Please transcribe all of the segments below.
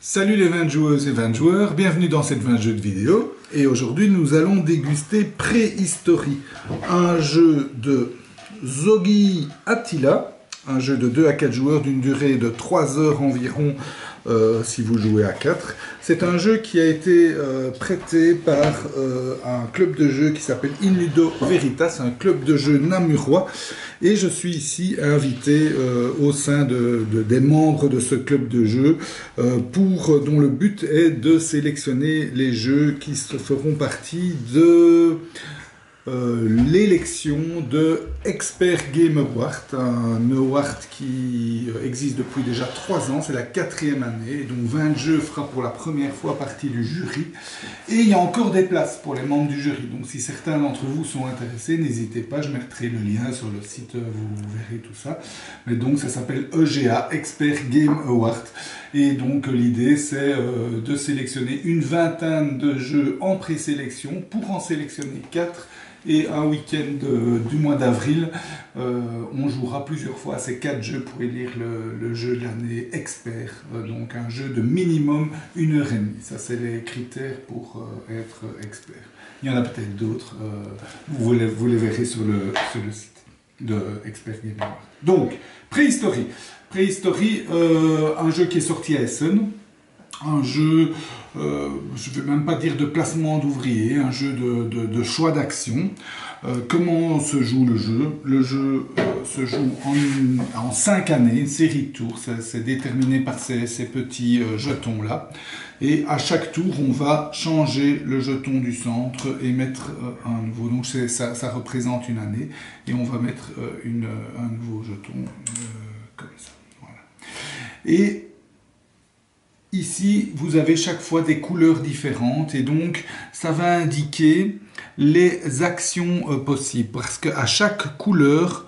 Salut les 20 joueuses et 20 joueurs, bienvenue dans cette 20 jeux de vidéo. Et aujourd'hui nous allons déguster Préhistorie, un jeu de Zogi Attila, un jeu de 2 à 4 joueurs d'une durée de 3 heures environ si vous jouez à 4. C'est un jeu qui a été prêté par un club de jeu qui s'appelle In Ludo Veritas, un club de jeu namurois. Et je suis ici invité au sein des membres de ce club de jeu dont le but est de sélectionner les jeux qui feront partie de l'élection de Expert Game Award, un award qui existe depuis déjà 3 ans, c'est la 4e année, donc 20 jeux fera pour la première fois partie du jury, et il y a encore des places pour les membres du jury, donc si certains d'entre vous sont intéressés, n'hésitez pas, je mettrai le lien sur le site, vous verrez tout ça, mais donc ça s'appelle EGA, Expert Game Award, et donc l'idée c'est de sélectionner une vingtaine de jeux en présélection pour en sélectionner 4. Et un week-end du mois d'avril, on jouera plusieurs fois à ces 4 jeux pour élire le jeu de l'année expert. Donc un jeu de minimum 1h30. Ça, c'est les critères pour être expert. Il y en a peut-être d'autres. Vous les verrez sur le site de Expert Game Award. Donc, Préhistorie. Préhistorie, un jeu qui est sorti à Essen. Un jeu, je ne vais même pas dire de placement d'ouvriers, un jeu de choix d'action. Comment se joue le jeu? Le jeu se joue en 5 années, une série de tours, c'est déterminé par ces petits jetons-là. Et à chaque tour, on va changer le jeton du centre et mettre un nouveau. Donc ça représente une année, et on va mettre un nouveau jeton comme ça. Voilà. Et ici, vous avez chaque fois des couleurs différentes et donc ça va indiquer les actions possibles parce qu'à chaque couleur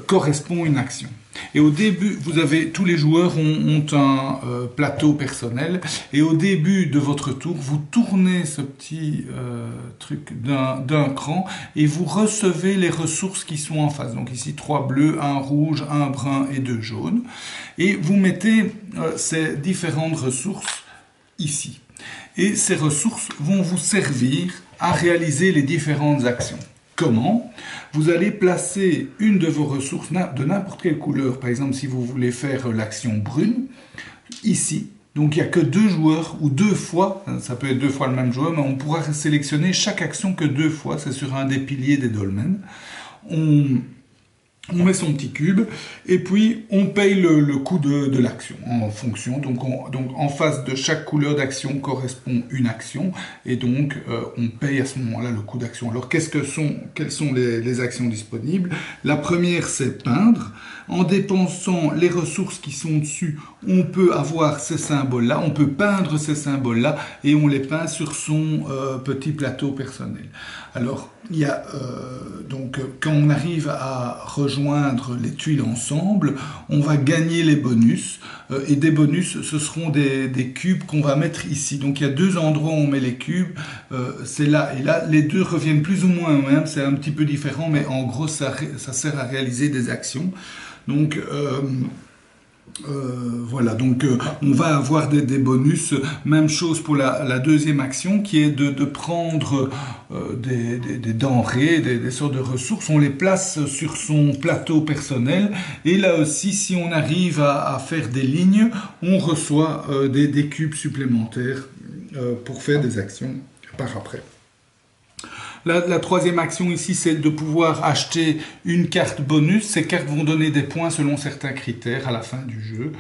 correspond une action. Et au début, tous les joueurs ont un plateau personnel et au début de votre tour, vous tournez ce petit truc d'un cran et vous recevez les ressources qui sont en face. Donc ici, 3 bleus, 1 rouge, 1 brun et 2 jaunes. Et vous mettez ces différentes ressources ici. Et ces ressources vont vous servir à réaliser les différentes actions. Comment? Vous allez placer une de vos ressources de n'importe quelle couleur, par exemple si vous voulez faire l'action brune, ici. Donc il n'y a que 2 joueurs, ou 2 fois, ça peut être 2 fois le même joueur, mais on pourra sélectionner chaque action que 2 fois, c'est sur un des piliers des dolmens. On met son petit cube et puis on paye le coût de l'action en fonction. Donc en face de chaque couleur d'action correspond une action et donc on paye à ce moment-là le coût d'action. Alors quelles sont les actions disponibles? La première, c'est peindre. En dépensant les ressources qui sont dessus, on peut avoir ces symboles-là, on peut peindre ces symboles-là et on les peint sur son petit plateau personnel. Alors, il y a donc quand on arrive à rejoindre les tuiles ensemble, on va gagner les bonus et des bonus, ce seront des cubes qu'on va mettre ici. Donc il y a 2 endroits où on met les cubes, c'est là et là. Les 2 reviennent plus ou moins au même, c'est un petit peu différent, mais en gros ça sert à réaliser des actions. Donc voilà, donc on va avoir des bonus. Même chose pour la deuxième action qui est de prendre des denrées, des sortes de ressources, on les place sur son plateau personnel et là aussi si on arrive à faire des lignes, on reçoit des cubes supplémentaires pour faire des actions par après. La troisième action ici, c'est de pouvoir acheter une carte bonus. Ces cartes vont donner des points selon certains critères à la fin du jeu.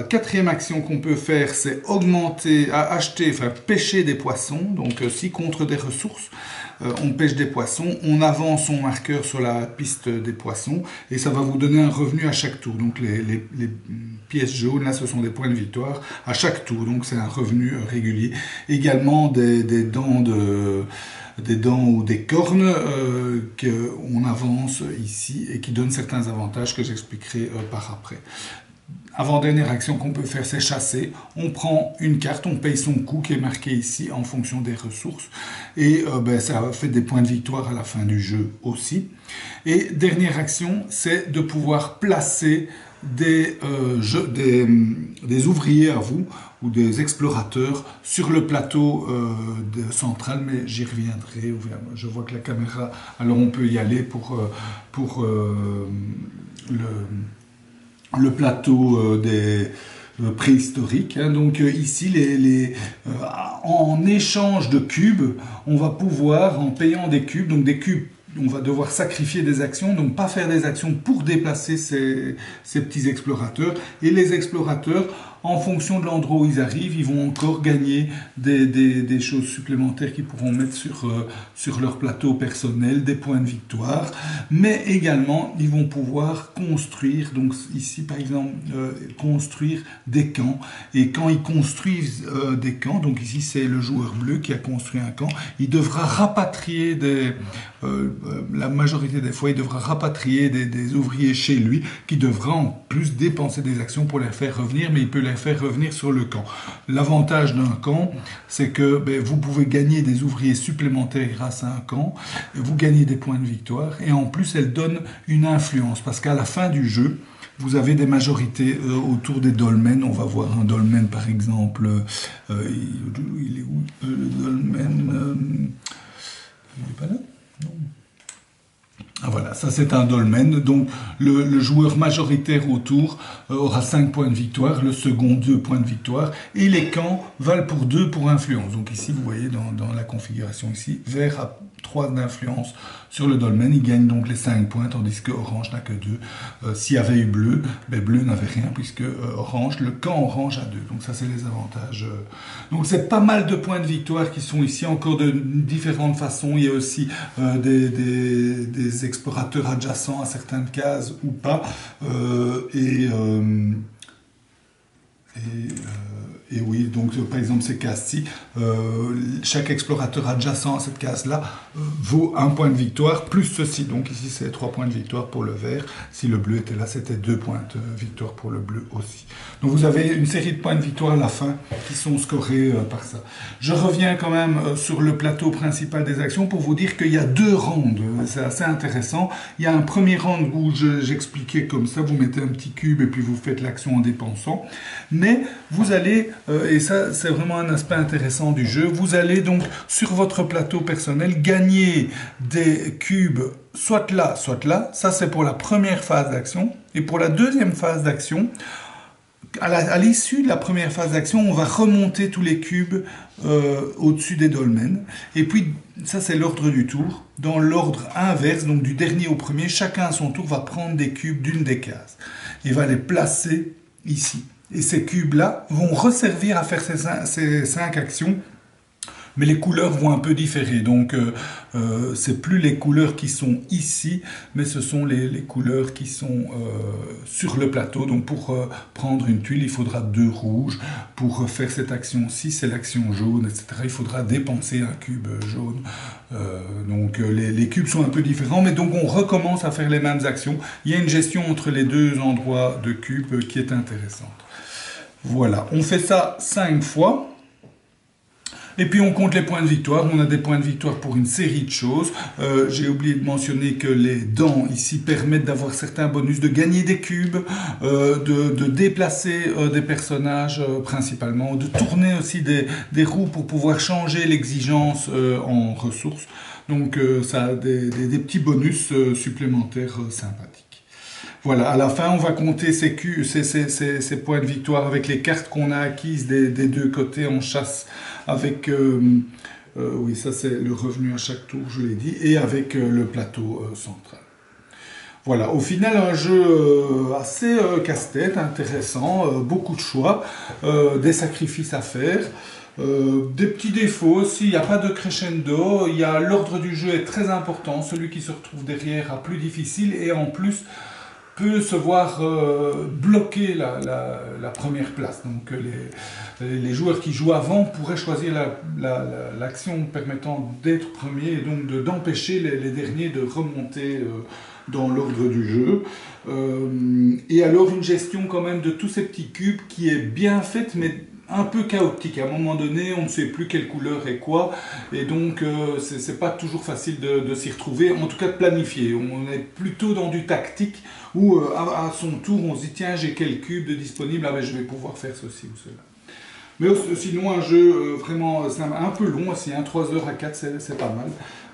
Quatrième action qu'on peut faire, c'est pêcher des poissons. Donc si contre des ressources, on pêche des poissons, on avance son marqueur sur la piste des poissons et ça va vous donner un revenu à chaque tour. Donc les pièces jaunes, là, ce sont des points de victoire à chaque tour. Donc c'est un revenu régulier. Également des dents ou des cornes qu'on avance ici et qui donnent certains avantages que j'expliquerai par après. Avant-dernière action qu'on peut faire, c'est chasser. On prend une carte, on paye son coût qui est marqué ici en fonction des ressources. Et ça fait des points de victoire à la fin du jeu aussi. Et dernière action, c'est de pouvoir placer des ouvriers à vous ou des explorateurs sur le plateau central, mais j'y reviendrai. Je vois que la caméra, alors on peut y aller pour le plateau des préhistoriques. Hein. Donc ici, en échange de cubes, on va pouvoir, en payant des cubes, donc des cubes, on va devoir sacrifier des actions, donc pas faire des actions pour déplacer ces petits explorateurs. Et les explorateurs, en fonction de l'endroit où ils arrivent, ils vont encore gagner des choses supplémentaires qu'ils pourront mettre sur leur plateau personnel, des points de victoire, mais également ils vont pouvoir construire, donc ici par exemple, construire des camps. Et quand ils construisent des camps, donc ici c'est le joueur bleu qui a construit un camp, il devra rapatrier la majorité des fois, il devra rapatrier des ouvriers chez lui, qui devra en plus dépenser des actions pour les faire revenir, mais il peut les faire revenir sur le camp. L'avantage d'un camp, c'est que vous pouvez gagner des ouvriers supplémentaires grâce à un camp, vous gagnez des points de victoire, et en plus elle donne une influence, parce qu'à la fin du jeu, vous avez des majorités autour des dolmens. On va voir un dolmen par exemple. Il est où le dolmen il n'est pas là? Non. Ah voilà, ça c'est un dolmen, donc le joueur majoritaire autour aura 5 points de victoire, le second 2 points de victoire, et les camps valent pour 2 pour influence. Donc ici vous voyez dans la configuration ici, vert a 3 d'influence sur le dolmen, il gagne donc les 5 points, tandis que orange n'a que 2. S'il y avait eu bleu, bleu n'avait rien, puisque orange, le camp orange a 2, donc ça c'est les avantages. Donc c'est pas mal de points de victoire qui sont ici, encore de différentes façons. Il y a aussi des explorateurs adjacents à certaines cases ou pas, et oui, donc par exemple ces cases-ci, chaque explorateur adjacent à cette case-là vaut 1 point de victoire, plus ceci. Donc ici c'est 3 points de victoire pour le vert. Si le bleu était là, c'était 2 points de victoire pour le bleu aussi. Donc vous avez une série de points de victoire à la fin qui sont scorés par ça. Je reviens quand même sur le plateau principal des actions pour vous dire qu'il y a 2 rounds. C'est assez intéressant. Il y a un premier round où j'expliquais comme ça, vous mettez un petit cube et puis vous faites l'action en dépensant. Mais vous allez, et ça c'est vraiment un aspect intéressant du jeu, vous allez donc sur votre plateau personnel gagner des cubes soit là, ça c'est pour la première phase d'action, et pour la deuxième phase d'action, à l'issue de la première phase d'action, on va remonter tous les cubes au-dessus des dolmens, et puis ça c'est l'ordre du tour, dans l'ordre inverse, donc du dernier au premier, chacun à son tour va prendre des cubes d'une des cases, et va les placer ici. Et ces cubes-là vont resservir à faire ces 5 actions, mais les couleurs vont un peu différer. Donc, c'est plus les couleurs qui sont ici, mais ce sont les couleurs qui sont sur le plateau. Donc, pour prendre une tuile, il faudra 2 rouges. Pour faire cette action-ci, c'est l'action jaune, etc. Il faudra dépenser un cube jaune. Donc, les cubes sont un peu différents, mais donc on recommence à faire les mêmes actions. Il y a une gestion entre les 2 endroits de cubes qui est intéressante. Voilà, on fait ça 5 fois. Et puis on compte les points de victoire. On a des points de victoire pour une série de choses. J'ai oublié de mentionner que les dents ici permettent d'avoir certains bonus, de gagner des cubes, de déplacer des personnages principalement, de tourner aussi des roues pour pouvoir changer l'exigence en ressources. Donc ça a des petits bonus supplémentaires sympathiques. Voilà, à la fin, on va compter ces points de victoire avec les cartes qu'on a acquises des 2 côtés en chasse, avec, oui, ça c'est le revenu à chaque tour, je l'ai dit, et avec le plateau central. Voilà, au final, un jeu assez casse-tête, intéressant, beaucoup de choix, des sacrifices à faire. Des petits défauts aussi, il n'y a pas de crescendo, l'ordre du jeu est très important, celui qui se retrouve derrière a plus difficile, et en plus peut se voir bloquer la première place. Donc les joueurs qui jouent avant pourraient choisir l'action permettant d'être premier et donc d'empêcher les derniers de remonter dans l'ordre du jeu. Et alors une gestion quand même de tous ces petits cubes qui est bien faite, mais un peu chaotique. À un moment donné, on ne sait plus quelle couleur est quoi, et donc c'est pas toujours facile de s'y retrouver, en tout cas de planifier. On est plutôt dans du tactique, où à son tour, on se dit, tiens, j'ai quel cube de disponible, ah ben je vais pouvoir faire ceci ou cela. Mais sinon, un jeu vraiment, c'est un peu long aussi, hein, 3 heures à 4, c'est pas mal.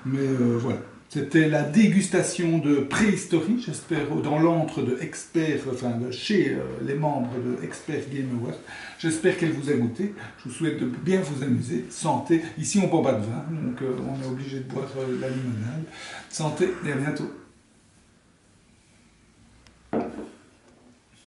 Mais voilà. C'était la dégustation de Préhistorie, j'espère, dans l'antre de experts, enfin de chez les membres de Expert Game Award. J'espère qu'elle vous a goûté. Je vous souhaite de bien vous amuser. Santé. Ici, on ne boit pas de vin, donc on est obligé de boire la limonade. Santé et à bientôt.